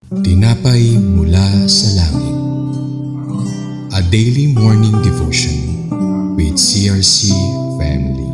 Tinapay mula sa langit. A daily morning devotion with CRC family.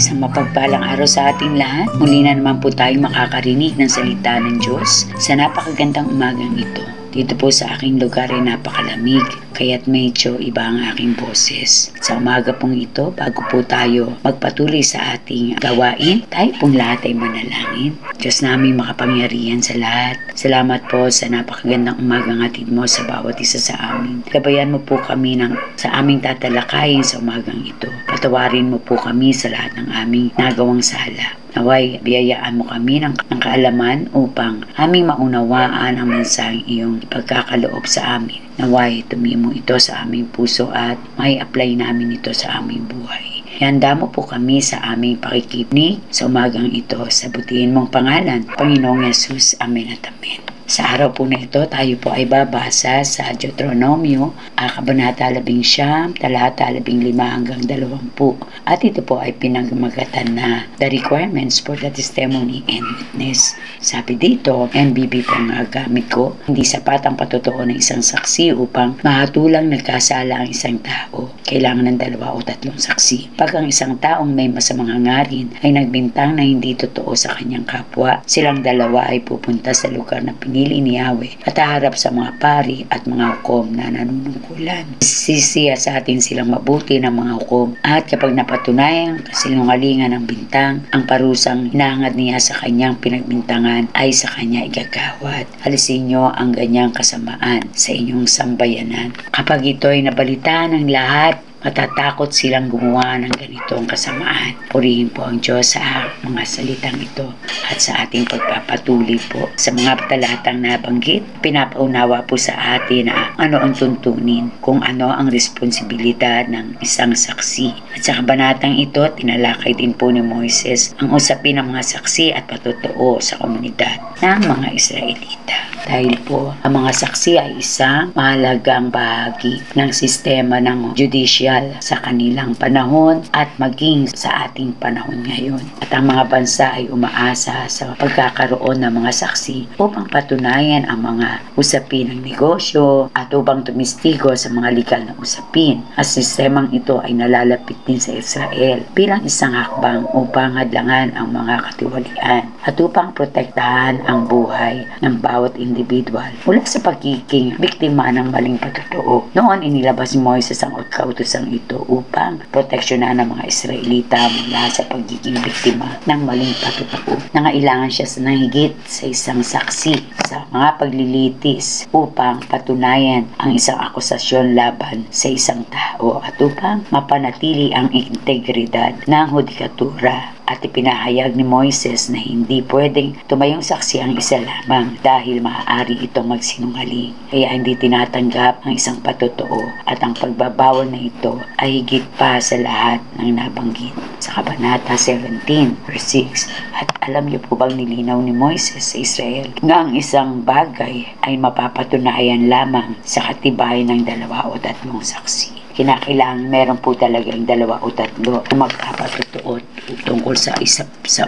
Isang mapagpalang araw sa ating lahat. Muli na naman po tayo makakarinig ng salita ng Diyos sa napakagandang umagang ito. Dito po sa aking lugar ay napakalamig, kaya't medyo iba ang aking boses. Sa umaga pong ito, bago po tayo magpatuloy sa ating gawain, tayo pong lahat ay manalangin. Diyos naming makapangyarihan sa lahat, salamat po sa napakagandang umagang hatid mo sa bawat isa sa amin. Gabayan mo po kami sa aming tatalakayin sa umagang ito. Patawarin mo po kami sa lahat ng aming nagawang sala. Naway, biyayaan mo kami ng kaalaman upang aming maunawaan ang mensaheng iyong ipagkakaloob sa amin. Naway, tumimo ito sa aming puso at may apply namin ito sa aming buhay. Ihanda mo po kami sa aming pakikinig sa umagang ito. Sa butihin mong pangalan, Panginoong Yesus. Amen at amen. Sa araw po na ito, tayo po ay babasa sa Deuteronomio, Kabanata 11, talata 15 hanggang 20. At ito po ay pinagmagatan na the requirements for the testimony and witness. Sabi dito, MBB po ang gamit ko, hindi sapat ang patotoo ng isang saksi upang mahatulang nagkasala ang isang tao. Kailangan ng 2 o 3 saksi. Pag ang isang taong may masamang hangarin ay nagbintang na hindi totoo sa kanyang kapwa, silang dalawa ay pupunta sa lugar na pinili ni Yahweh at haharap sa mga pari at mga hukom na nanunungkulan. Sisiya sa atin silang mabuti ng mga hukom at kapag napatunayang kasinungalingan ng bintang, ang parusang hinahangad niya sa kanyang pinagbintangan ay sa kanya igagawad. Alisin niyo ang ganyang kasamaan sa inyong sambayanan. Kapag ito'y nabalitaan ng lahat, matatakot silang gumawa ng ganitong kasamaan. Purihin po ang Diyos sa mga salitang ito at sa ating pagpapatuloy po. Sa mga talatang nabanggit, pinapaunawa po sa atin na ano ang tuntunin, kung ano ang responsibilidad ng isang saksi. At sa kabanatang ito, tinalakay din po ni Moises ang usapin ng mga saksi at patotoo sa komunidad ng mga Israelita. Dahil po, ang mga saksi ay isang mahalagang bahagi ng sistema ng judicial sa kanilang panahon at maging sa ating panahon ngayon. At ang mga bansa ay umaasa sa pagkakaroon ng mga saksi upang patunayan ang mga usapin ng negosyo at upang tumistigo sa mga legal na usapin. Ang sistemang ito ay nalalapit din sa Israel bilang isang hakbang upang hadlangan ang mga katiwalian at upang protektahan ang buhay ng bawat individual mula sa pagiging biktima ng maling patotoo. Noon inilabas ni Moises ang kautusan ito upang proteksyonan ng mga Israelita mula sa pagiging biktima ng maling patotoo. Nangailangan siya sa higit sa isang saksi sa mga paglilitis upang patunayan ang isang akusasyon laban sa isang tao at upang mapanatili ang integridad ng hudikatura. At ipinahayag ni Moises na hindi pwedeng tumayong saksi ang isa lamang dahil maaari itong magsinungaling. Kaya hindi tinatanggap ang isang patotoo at ang pagbabawal na ito ay higit pa sa lahat ng nabanggit sa Kabanata 17 verse 6. At alam niyo po bang nilinaw ni Moises sa Israel na ang isang bagay ay mapapatunayan lamang sa katibayan ng 2 o 3 saksi. Kinakailangan meron po talagang 2 o 3 na magkapatotoo tungkol sa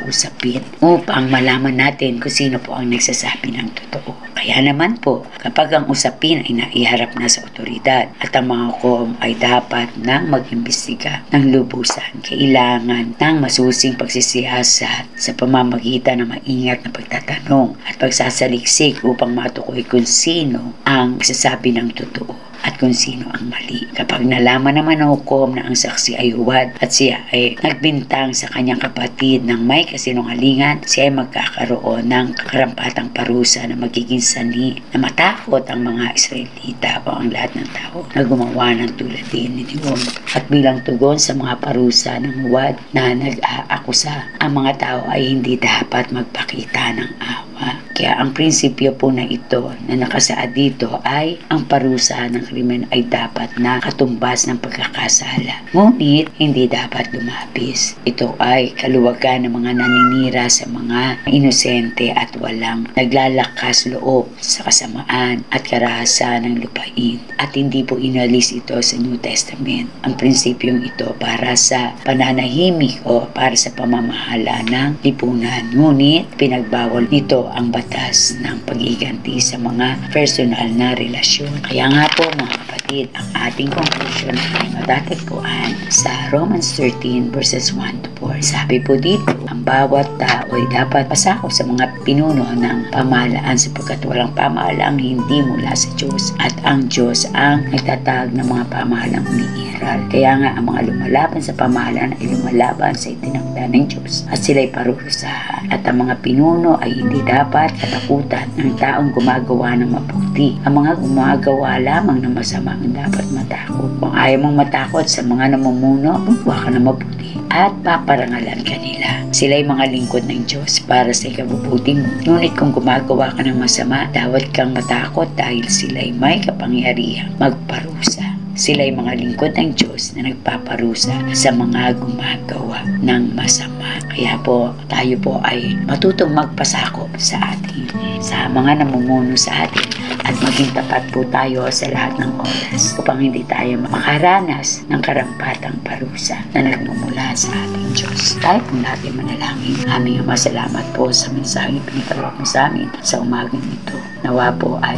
usapin upang malaman natin kung sino po ang nagsasabi ng totoo. Kaya naman po, kapag ang usapin ay naiharap na sa otoridad at ang mga hukom ay dapat nang mag-imbestiga ng lubusan, kailangan ng masusing pagsisiyasat sa pamamagitan ng maingat na pagtatanong at pagsasaliksik upang matukoy kung sino ang nagsasabi ng totoo at kung sino ang mali. Kapag nalaman naman ng hukom na ang saksi ay huwad at siya ay nagbintang sa kanyang kapatid ng may kasinungalingan, siya ay magkakaroon ng karampatang parusa na magiging sani na matakot ang mga Israelita o ang lahat ng tao na gumawa ng tulad din ni Dion. At bilang tugon sa mga parusa ng huwad na nag-aakusa, ang mga tao ay hindi dapat magpakita ng awa. Kaya ang prinsipyo po na ito na nakasaad dito ay ang parusa ng krimen ay dapat na katumbas ng pagkakasala. Ngunit hindi dapat lumabis. Ito ay kaluwagan ng mga naninira sa mga inosente at walang naglalakas loob sa kasamaan at karahasan ng lupain. At hindi po inalis ito sa New Testament. Ang prinsipyong ito para sa pananahimik o para sa pamamahala ng lipunan. Ngunit pinagbawal nito ang batas ng pag-iganti sa mga personal na relasyon. Kaya nga po mga kapatid, ang ating conclusion ay matatagpuan sa Romans 13 verses 1 to 4. Sabi po dito, ang bawat tao ay dapat pasako sa mga pinuno ng pamahalaan sapagkat walang pamahalaang hindi mula sa Diyos at ang Diyos ang nagtatag ng mga pamahalaang umiiral. Kaya nga ang mga lumalaban sa pamahalaan ay lumalaban sa itinakda ng Diyos at sila'y parurusahan. At ang mga pinuno ay hindi dapat katakutan ng taong gumagawa ng mabuti. Ang mga gumagawa lamang ng masama ang dapat matakot. Kung ayaw mong matakot sa mga namumuno, gumawa ka ng mabuti at paparangalan ka nila. Sila'y mga lingkod ng Diyos para sa ikabubuti mo. Ngunit kung gumagawa ka ng masama, dapat kang matakot dahil sila'y may kapangyarihang magparusa. Sila'y mga lingkod ng Diyos na nagpaparusa sa mga gumagawa ng masama. Kaya po, tayo po ay matutong magpasakop sa atin, sa mga namumuno sa atin at maging tapat po tayo sa lahat ng oras upang hindi tayo makaranas ng karampatang parusa na nagmumula sa ating Diyos. Tayo po natin manalangin. Aming Ama, salamat po sa mensaheng pinagkaloob mo sa amin sa umagang ito. Nawa po ay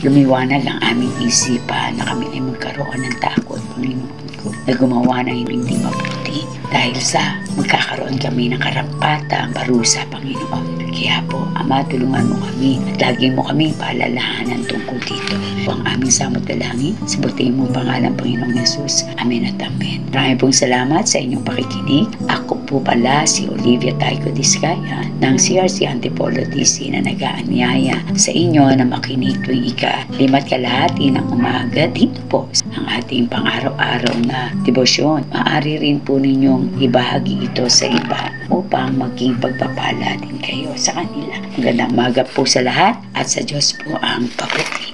lumiwanag ang aming isipan na kami ay magkaroon ng takot, Panginoon ko, na gumawa ng hindi mabuti dahil sa magkakaroon kami ng karampatang parusa, Panginoon. Kaya po, Ama, tulungan mo kami at lagi mo kami paalalahanan tungkol dito. Po ang aming samot dalangin sa butihin mong pangalan, Panginoong Yesus. Amen at amen. Maraming pong salamat sa inyong pakikinig. Ako po pala si Olivia Tayco Diskaya ng CRC Antipolo DC na nag-aanyaya sa inyo na makinig tuwing ika-5 kalahati ng umaga dito po ang ating pang-araw-araw na debosyon. Maaari rin po ninyong ibahagi ito sa iba upang maging pagpapala din kayo sa kanila. Magandang umaga po sa lahat at sa Diyos po ang papuri.